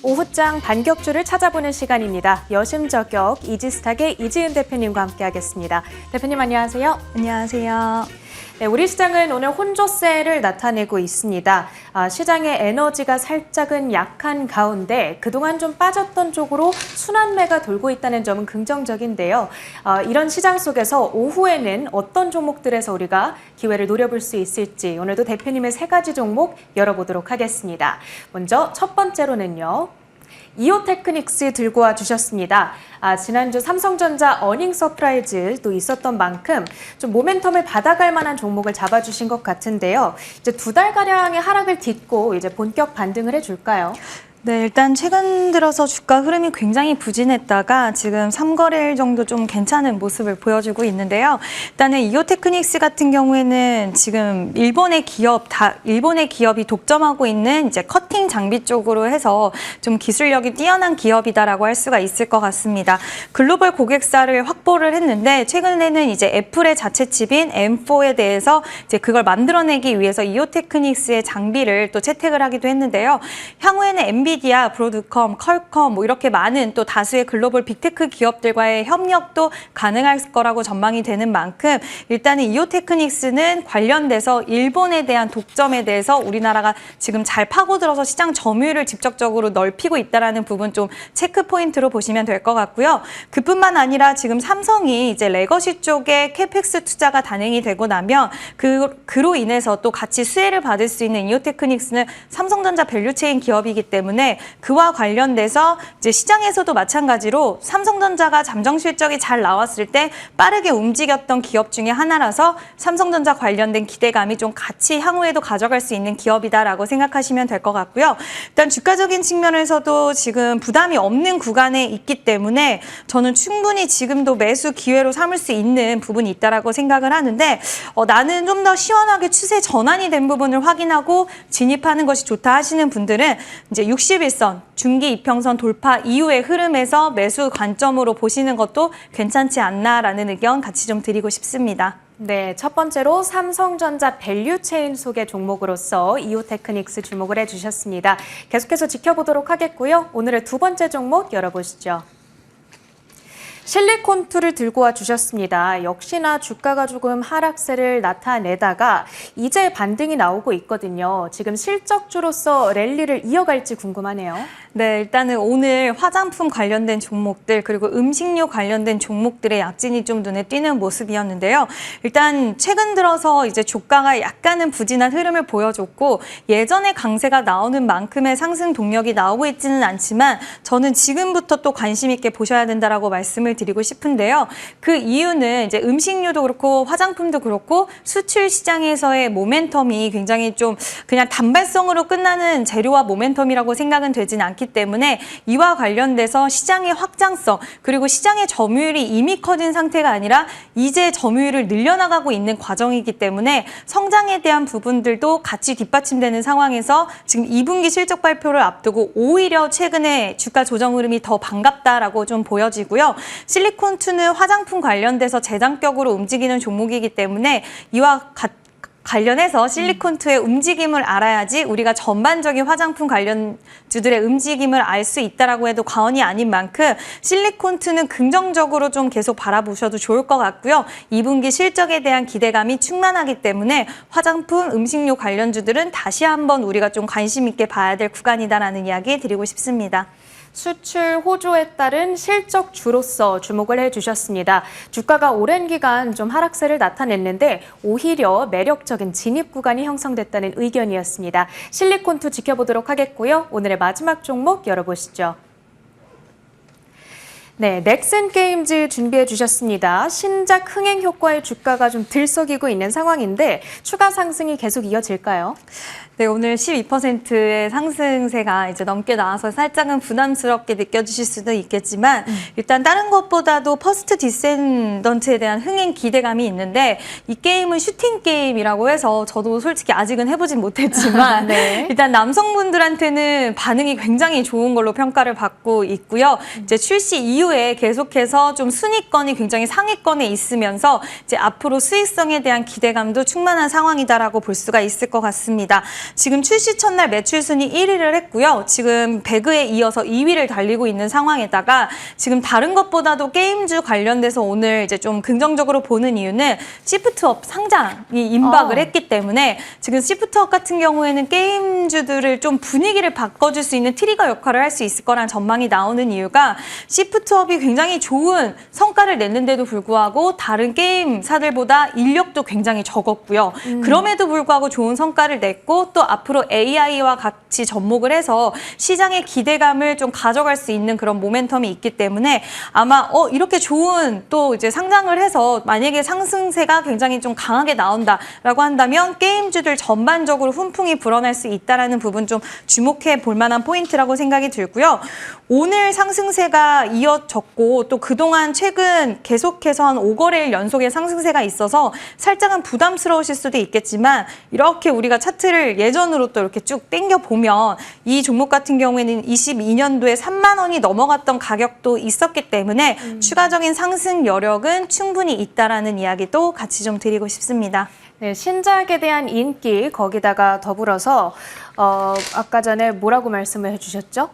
오후장 반격주를 찾아보는 시간입니다. 여심저격 이지스탁의 이지은 대표님과 함께하겠습니다. 대표님 안녕하세요. 안녕하세요. 네, 우리 시장은 오늘 혼조세를 나타내고 있습니다. 시장의 에너지가 살짝은 약한 가운데 그동안 좀 빠졌던 쪽으로 순환매가 돌고 있다는 점은 긍정적인데요. 이런 시장 속에서 오후에는 어떤 종목들에서 우리가 기회를 노려볼 수 있을지 오늘도 대표님의 세 가지 종목 열어보도록 하겠습니다. 먼저 첫 번째로는요. 이오테크닉스 들고 와 주셨습니다. 지난주 삼성전자 어닝 서프라이즈도 있었던 만큼 좀 모멘텀을 받아갈 만한 종목을 잡아주신 것 같은데요. 이제 2달가량의 하락을 딛고 이제 본격 반등을 해줄까요? 네, 일단 최근 들어서 주가 흐름이 굉장히 부진했다가 지금 3거래일 정도 좀 괜찮은 모습을 보여주고 있는데요. 일단은 이오테크닉스 같은 경우에는 지금 일본의 기업이 독점하고 있는 이제 커팅 장비 쪽으로 해서 좀 기술력이 뛰어난 기업이다라고 할 수가 있을 것 같습니다. 글로벌 고객사를 확보를 했는데 최근에는 이제 애플의 자체 칩인 M4에 대해서 이제 그걸 만들어내기 위해서 이오테크닉스의 장비를 또 채택을 하기도 했는데요. 향후에는 엔비디아, 브로드컴, 퀄컴 이렇게 많은 또 다수의 글로벌 빅테크 기업들과의 협력도 가능할 거라고 전망이 되는 만큼 일단은 이오테크닉스는 관련돼서 일본에 대한 독점에 대해서 우리나라가 지금 잘 파고들어서 시장 점유율을 직접적으로 넓히고 있다는 부분 좀 체크 포인트로 보시면 될 것 같고요. 그뿐만 아니라 지금 삼성이 이제 레거시 쪽에 캐펙스 투자가 단행이 되고 나면 그로 인해서 또 같이 수혜를 받을 수 있는 이오테크닉스는 삼성전자 밸류체인 기업이기 때문에 그와 관련돼서 이제 시장에서도 마찬가지로 삼성전자가 잠정 실적이 잘 나왔을 때 빠르게 움직였던 기업 중에 하나라서 삼성전자 관련된 기대감이 좀 같이 향후에도 가져갈 수 있는 기업이다라고 생각하시면 될 것 같고요. 일단 주가적인 측면에서도 지금 부담이 없는 구간에 있기 때문에 저는 충분히 지금도 매수 기회로 삼을 수 있는 부분이 있다라고 생각을 하는데 나는 좀 더 시원하게 추세 전환이 된 부분을 확인하고 진입하는 것이 좋다 하시는 분들은 이제 61선 중기 이평선 돌파 이후의 흐름에서 매수 관점으로 보시는 것도 괜찮지 않나라는 의견 같이 좀 드리고 싶습니다. 네, 첫 번째로 삼성전자 밸류체인 속의 종목으로서 이오테크닉스 주목을 해주셨습니다. 계속해서 지켜보도록 하겠고요. 오늘의 두 번째 종목 열어보시죠. 실리콘2를 들고 와 주셨습니다. 역시나 주가가 조금 하락세를 나타내다가 이제 반등이 나오고 있거든요. 지금 실적주로서 랠리를 이어갈지 궁금하네요. 네, 일단은 오늘 화장품 관련된 종목들 그리고 음식료 관련된 종목들의 약진이 좀 눈에 띄는 모습이었는데요. 일단 최근 들어서 이제 주가가 약간은 부진한 흐름을 보여줬고 예전에 강세가 나오는 만큼의 상승 동력이 나오고 있지는 않지만 저는 지금부터 또 관심 있게 보셔야 된다라고 말씀을 드리고 싶은데요. 그 이유는 이제 음식료도 그렇고 화장품도 그렇고 수출 시장에서의 모멘텀이 굉장히 좀 그냥 단발성으로 끝나는 재료와 모멘텀이라고 생각은 되진 않기 때문에 이와 관련돼서 시장의 확장성 그리고 시장의 점유율이 이미 커진 상태가 아니라 이제 점유율을 늘려나가고 있는 과정이기 때문에 성장에 대한 부분들도 같이 뒷받침되는 상황에서 지금 2분기 실적 발표를 앞두고 오히려 최근에 주가 조정 흐름이 더 반갑다라고 좀 보여지고요. 실리콘2는 화장품 관련돼서 재단격으로 움직이는 종목이기 때문에 이와 관련해서 실리콘2의 움직임을 알아야지 우리가 전반적인 화장품 관련주들의 움직임을 알 수 있다라고 해도 과언이 아닌 만큼 실리콘2는 긍정적으로 좀 계속 바라보셔도 좋을 것 같고요. 2분기 실적에 대한 기대감이 충만하기 때문에 화장품, 음식료 관련주들은 다시 한번 우리가 좀 관심 있게 봐야 될 구간이다라는 이야기 드리고 싶습니다. 수출 호조에 따른 실적주로서 주목을 해주셨습니다. 주가가 오랜 기간 좀 하락세를 나타냈는데 오히려 매력적인 진입 구간이 형성됐다는 의견이었습니다. 실리콘2 지켜보도록 하겠고요. 오늘의 마지막 종목 열어보시죠. 네, 넥슨 게임즈 준비해 주셨습니다. 신작 흥행 효과의 주가가 좀 들썩이고 있는 상황인데 추가 상승이 계속 이어질까요? 네, 오늘 12%의 상승세가 이제 넘게 나와서 살짝은 부담스럽게 느껴지실 수도 있겠지만 일단 다른 것보다도 퍼스트 디센던트에 대한 흥행 기대감이 있는데 이 게임은 슈팅 게임이라고 해서 저도 솔직히 아직은 해보진 못했지만 네. 일단 남성분들한테는 반응이 굉장히 좋은 걸로 평가를 받고 있고요. 이제 출시 이후에 계속해서 좀 순위권이 굉장히 상위권에 있으면서 이제 앞으로 수익성에 대한 기대감도 충만한 상황이다라고 볼 수가 있을 것 같습니다. 지금 출시 첫날 매출 순위 1위를 했고요. 지금 배그에 이어서 2위를 달리고 있는 상황에다가 지금 다른 것보다도 게임주 관련돼서 오늘 이제 좀 긍정적으로 보는 이유는 시프트업 상장이 임박을 했기 때문에 지금 시프트업 같은 경우에는 게임주들을 좀 분위기를 바꿔줄 수 있는 트리거 역할을 할 수 있을 거란 전망이 나오는 이유가 시프트업이 굉장히 좋은 성과를 냈는데도 불구하고 다른 게임사들보다 인력도 굉장히 적었고요. 그럼에도 불구하고 좋은 성과를 냈고 또 앞으로 AI와 같이 접목을 해서 시장의 기대감을 좀 가져갈 수 있는 그런 모멘텀이 있기 때문에 아마 이렇게 좋은 또 이제 상장을 해서 만약에 상승세가 굉장히 좀 강하게 나온다라고 한다면 게임주들 전반적으로 훈풍이 불어날 수 있다라는 부분 좀 주목해 볼 만한 포인트라고 생각이 들고요. 오늘 상승세가 이어졌고 또 그동안 최근 계속해서 한 5거래일 연속의 상승세가 있어서 살짝은 부담스러우실 수도 있겠지만 이렇게 우리가 차트를 예전으로 또 이렇게 쭉 당겨보면 이 종목 같은 경우에는 22년도에 3만 원이 넘어갔던 가격도 있었기 때문에 추가적인 상승 여력은 충분히 있다라는 이야기도 같이 좀 드리고 싶습니다. 네, 신작에 대한 인기 거기다가 더불어서 아까 전에 뭐라고 말씀을 해주셨죠?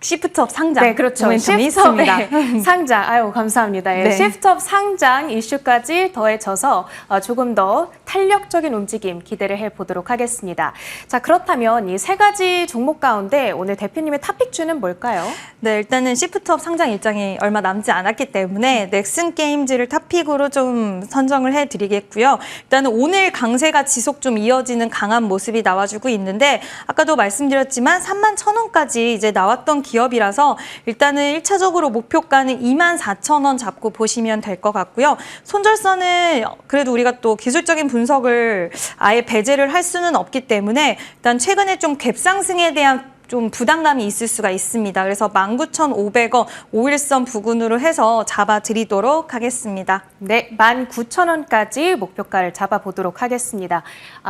시프트업 상장. 네, 그렇죠. 모멘텀이 있습니다. 시프트업의 상장. 아유, 감사합니다. 예, 네. 시프트업 상장 이슈까지 더해져서 조금 더 탄력적인 움직임 기대를 해보도록 하겠습니다. 자, 그렇다면 이 세 가지 종목 가운데 오늘 대표님의 탑픽주는 뭘까요? 네, 일단은 시프트업 상장 일정이 얼마 남지 않았기 때문에 넥슨 게임즈를 탑픽으로 좀 선정을 해드리겠고요. 일단은 오늘 강세가 지속 좀 이어지는 강한 모습이 나와주고 있는데 아까도 말씀드렸지만 31,000원까지 이제 나왔던 기업이라서 일단은 1차적으로 목표가는 24,000원 잡고 보시면 될 것 같고요. 손절선은 그래도 우리가 또 기술적인 분석을 아예 배제를 할 수는 없기 때문에 일단 최근에 좀 갭상승에 대한 좀 부담감이 있을 수가 있습니다. 그래서 19,500원 5일선 부근으로 해서 잡아드리도록 하겠습니다. 네, 19,000원까지 목표가를 잡아보도록 하겠습니다.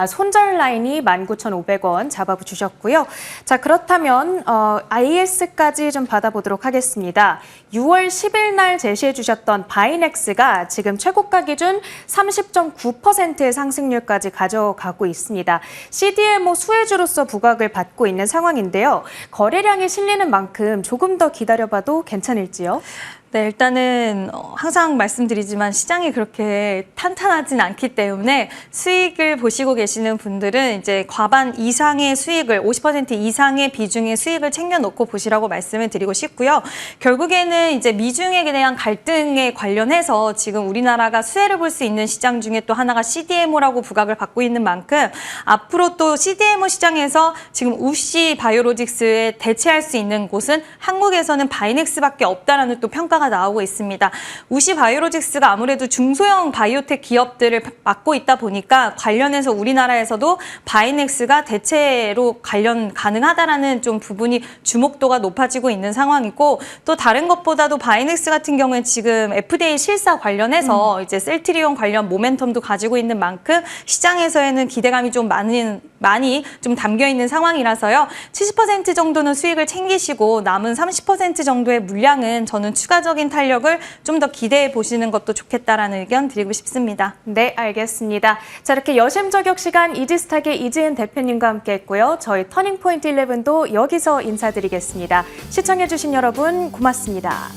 손절 라인이 19,500원 잡아주셨고요. 자, 그렇다면 IS까지 좀 받아보도록 하겠습니다. 6월 10일 날 제시해 주셨던 바이넥스가 지금 최고가 기준 30.9%의 상승률까지 가져가고 있습니다. CDMO 수혜주로서 부각을 받고 있는 상황인데요. 거래량이 실리는 만큼 조금 더 기다려봐도 괜찮을지요? 네, 일단은 항상 말씀드리지만 시장이 그렇게 탄탄하진 않기 때문에 수익을 보시고 계시는 분들은 이제 과반 이상의 수익을 50% 이상의 비중의 수익을 챙겨놓고 보시라고 말씀을 드리고 싶고요. 결국에는 이제 미중에 대한 갈등에 관련해서 지금 우리나라가 수혜를 볼 수 있는 시장 중에 또 하나가 CDMO라고 부각을 받고 있는 만큼 앞으로 또 CDMO 시장에서 지금 우시 바이오로직스에 대체할 수 있는 곳은 한국에서는 바이넥스밖에 없다라는 또 평가가 나오고 있습니다. 우시 바이오로직스가 아무래도 중소형 바이오텍 기업들을 맡고 있다 보니까 관련해서 우리나라에서도 바이넥스가 대체로 관련 가능하다라는 좀 부분이 주목도가 높아지고 있는 상황이고 또 다른 것보다도 바이넥스 같은 경우에 지금 FDA 실사 관련해서 이제 셀트리온 관련 모멘텀도 가지고 있는 만큼 시장에서는 기대감이 좀 많이 좀 담겨 있는 상황이라서요. 70% 정도는 수익을 챙기시고 남은 30% 정도의 물량은 저는 추가적인 탄력을 좀 더 기대해 보시는 것도 좋겠다라는 의견 드리고 싶습니다. 네, 알겠습니다. 자, 이렇게 여심저격 시간 이지스탁의 이지은 대표님과 함께 했고요. 저희 터닝포인트 11도 여기서 인사드리겠습니다. 시청해주신 여러분 고맙습니다.